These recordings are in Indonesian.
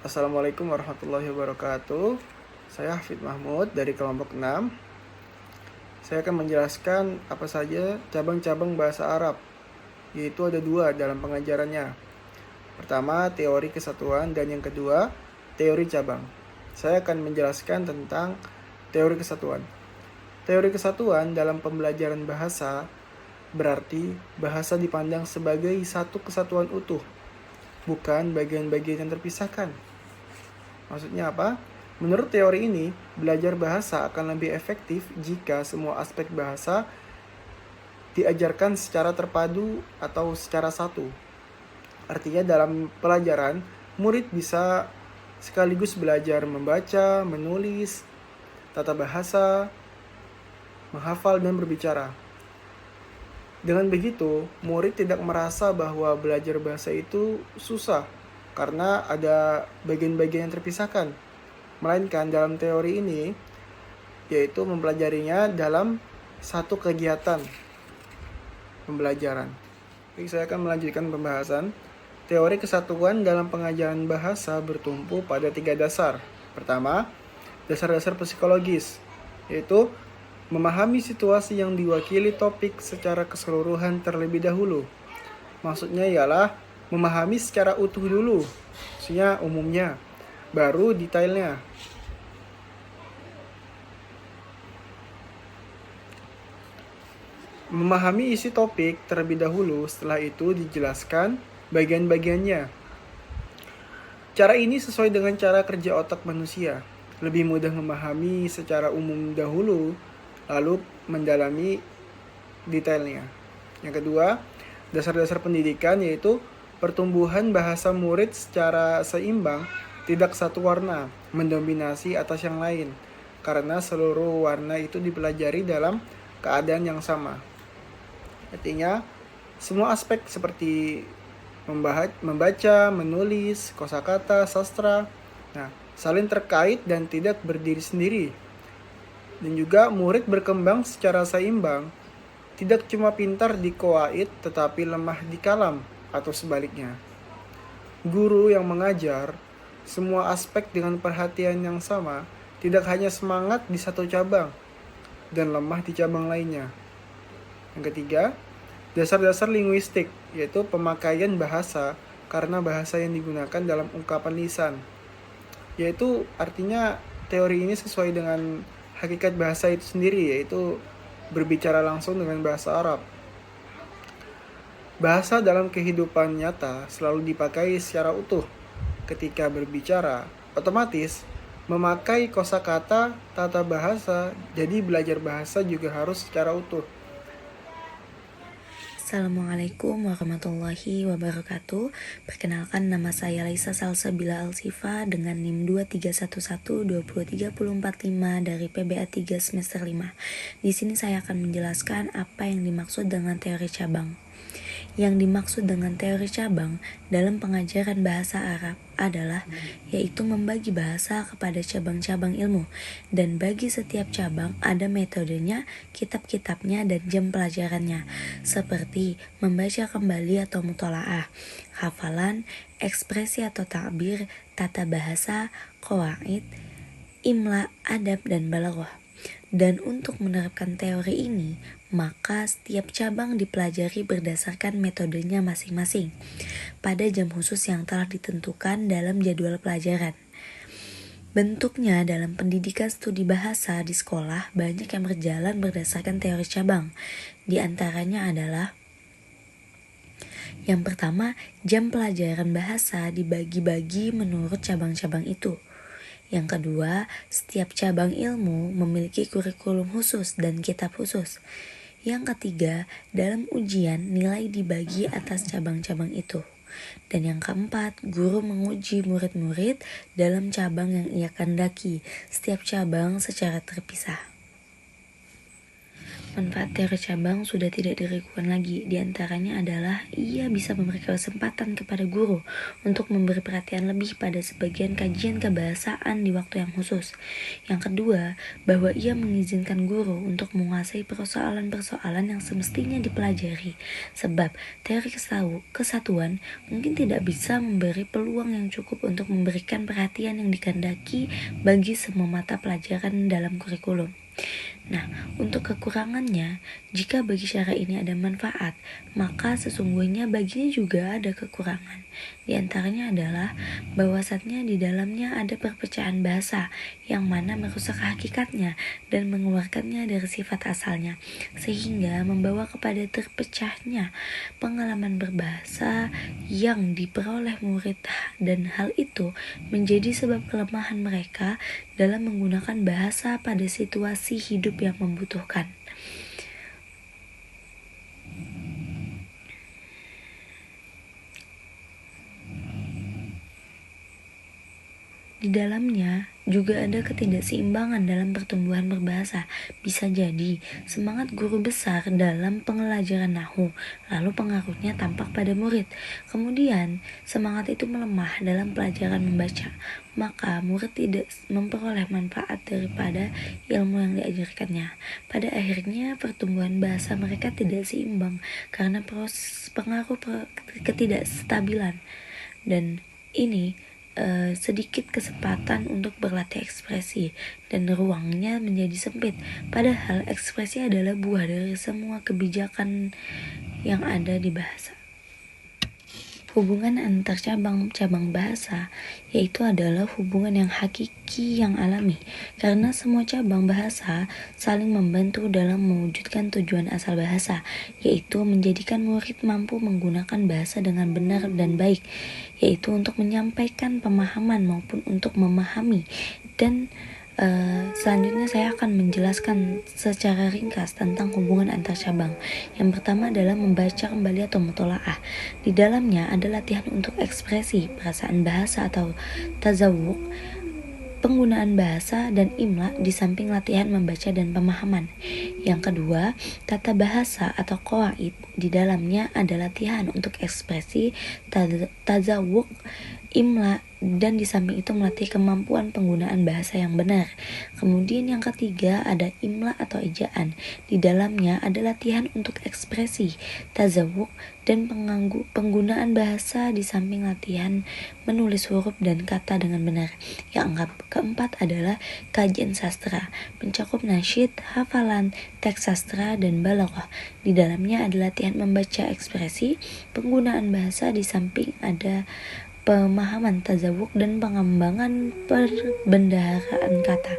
Assalamualaikum warahmatullahi wabarakatuh. Saya Hafid Mahmud dari kelompok 6. Saya akan menjelaskan apa saja cabang-cabang bahasa Arab, yaitu ada 2 dalam pengajarannya. Pertama, teori kesatuan, dan yang kedua, teori cabang. Saya akan menjelaskan tentang teori kesatuan. Teori kesatuan dalam pembelajaran bahasa berarti bahasa dipandang sebagai satu kesatuan utuh, bukan bagian-bagian yang terpisahkan. Maksudnya apa? Menurut teori ini, belajar bahasa akan lebih efektif jika semua aspek bahasa diajarkan secara terpadu atau secara satu. Artinya dalam pelajaran, murid bisa sekaligus belajar membaca, menulis, tata bahasa, menghafal, dan berbicara. Dengan begitu, murid tidak merasa bahwa belajar bahasa itu susah karena ada bagian-bagian yang terpisahkan. Melainkan dalam teori ini, yaitu mempelajarinya dalam satu kegiatan pembelajaran. Oke, saya akan melanjutkan pembahasan. Teori kesatuan dalam pengajaran bahasa bertumpu pada 3 dasar. Pertama, dasar-dasar psikologis, yaitu memahami situasi yang diwakili topik secara keseluruhan terlebih dahulu. Maksudnya ialah memahami secara utuh dulu, maksudnya umumnya, baru detailnya. Memahami isi topik terlebih dahulu, setelah itu dijelaskan bagian-bagiannya. Cara ini sesuai dengan cara kerja otak manusia. Lebih mudah memahami secara umum dahulu, lalu mendalami detailnya. Yang kedua, dasar-dasar pendidikan yaitu pertumbuhan bahasa murid secara seimbang, tidak satu warna mendominasi atas yang lain, karena seluruh warna itu dipelajari dalam keadaan yang sama. Artinya, semua aspek seperti membaca, menulis, kosakata, sastra, saling terkait dan tidak berdiri sendiri. Dan juga murid berkembang secara seimbang, tidak cuma pintar di qawaid tetapi lemah di kalam atau sebaliknya. Guru yang mengajar semua aspek dengan perhatian yang sama, tidak hanya semangat di satu cabang dan lemah di cabang lainnya. Yang ketiga, dasar-dasar linguistik, yaitu pemakaian bahasa karena bahasa yang digunakan dalam ungkapan lisan. Yaitu artinya teori ini sesuai dengan hakikat bahasa itu sendiri, yaitu berbicara langsung dengan bahasa Arab. Bahasa dalam kehidupan nyata selalu dipakai secara utuh. Ketika berbicara, otomatis memakai kosakata, tata bahasa, jadi belajar bahasa juga harus secara utuh. Assalamualaikum warahmatullahi wabarakatuh. Perkenalkan, nama saya Laisa Salsabila Alsifa dengan NIM 231123445 dari PBA 3 semester 5. Di sini saya akan menjelaskan apa yang dimaksud dengan teori cabang. Yang dimaksud dengan teori cabang dalam pengajaran bahasa Arab adalah yaitu membagi bahasa kepada cabang-cabang ilmu, dan bagi setiap cabang ada metodenya, kitab-kitabnya, dan jam pelajarannya, seperti membaca kembali atau mutolaah, hafalan, ekspresi atau takbir, tata bahasa, qawaid, imla, adab, dan balaghah. Dan untuk menerapkan teori ini, maka setiap cabang dipelajari berdasarkan metodenya masing-masing pada jam khusus yang telah ditentukan dalam jadwal pelajaran. Bentuknya dalam pendidikan studi bahasa di sekolah banyak yang berjalan berdasarkan teori cabang. Di antaranya adalah yang pertama, jam pelajaran bahasa dibagi-bagi menurut cabang-cabang itu. Yang kedua, setiap cabang ilmu memiliki kurikulum khusus dan kitab khusus. Yang ketiga, dalam ujian nilai dibagi atas cabang-cabang itu. Dan yang keempat, guru menguji murid-murid dalam cabang yang ia kehendaki, setiap cabang secara terpisah. Manfaat teori cabang sudah tidak diragukan lagi. Di antaranya adalah ia bisa memberi kesempatan kepada guru untuk memberi perhatian lebih pada sebagian kajian kebahasaan di waktu yang khusus. Yang kedua, bahwa ia mengizinkan guru untuk menguasai persoalan-persoalan yang semestinya dipelajari. Sebab teori kesatuan mungkin tidak bisa memberi peluang yang cukup untuk memberikan perhatian yang dikehendaki bagi semua mata pelajaran dalam kurikulum. Nah, untuk kekurangannya, jika bagi cara ini ada manfaat, maka sesungguhnya baginya juga ada kekurangan. Di antaranya adalah bahwasannya di dalamnya ada perpecahan bahasa yang mana merusak hakikatnya dan mengeluarkannya dari sifat asalnya, sehingga membawa kepada terpecahnya pengalaman berbahasa yang diperoleh murid, dan hal itu menjadi sebab kelemahan mereka dalam menggunakan bahasa pada situasi hidup yang membutuhkan. Di dalamnya juga ada ketidakseimbangan dalam pertumbuhan berbahasa. Bisa jadi semangat guru besar dalam pengelajaran nahu, lalu pengaruhnya tampak pada murid. Kemudian semangat itu melemah dalam pelajaran membaca, maka murid tidak memperoleh manfaat daripada ilmu yang diajarkannya. Pada akhirnya pertumbuhan bahasa mereka tidak seimbang karena pengaruh ketidakstabilan, dan ini sedikit kesempatan untuk berlatih ekspresi dan ruangnya menjadi sempit. Padahal ekspresi adalah buah dari semua kebijakan yang ada di bahasa. Hubungan antar cabang bahasa yaitu adalah hubungan yang hakiki, yang alami, karena semua cabang bahasa saling membantu dalam mewujudkan tujuan asal bahasa, yaitu menjadikan murid mampu menggunakan bahasa dengan benar dan baik, yaitu untuk menyampaikan pemahaman maupun untuk memahami. Dan selanjutnya saya akan menjelaskan secara ringkas tentang hubungan antar cabang. Yang pertama adalah membaca kembali atau mutolaah. Di dalamnya ada latihan untuk ekspresi, perasaan bahasa atau tazawuk, penggunaan bahasa dan imla di samping latihan membaca dan pemahaman. Yang kedua, tata bahasa atau qawaid. Di dalamnya ada latihan untuk ekspresi, tazawuk, imla, dan di samping itu melatih kemampuan penggunaan bahasa yang benar. Kemudian yang ketiga ada imla atau ejaan. Di dalamnya ada latihan untuk ekspresi, tazawuk, dan penggunaan bahasa di samping latihan menulis huruf dan kata dengan benar. Yang keempat adalah kajian sastra, mencakup nasyid, hafalan, teks sastra, dan balaghah. Di dalamnya ada latihan membaca ekspresi, penggunaan bahasa di samping ada pemahaman tazawuk dan pengembangan perbendaharaan kata.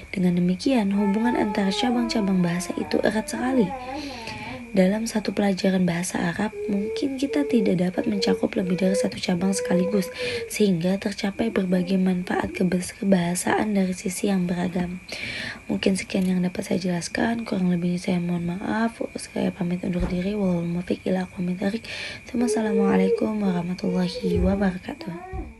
Dengan demikian, hubungan antara cabang-cabang bahasa itu erat sekali. Dalam satu pelajaran bahasa Arab, mungkin kita tidak dapat mencakup lebih dari satu cabang sekaligus, sehingga tercapai berbagai manfaat kebahasaan dari sisi yang beragam. Mungkin sekian yang dapat saya jelaskan, kurang lebihnya saya mohon maaf. Saya pamit undur diri. Wallahul muwaffiq ila aqwamit thoriq. Wassalamualaikum warahmatullahi wabarakatuh.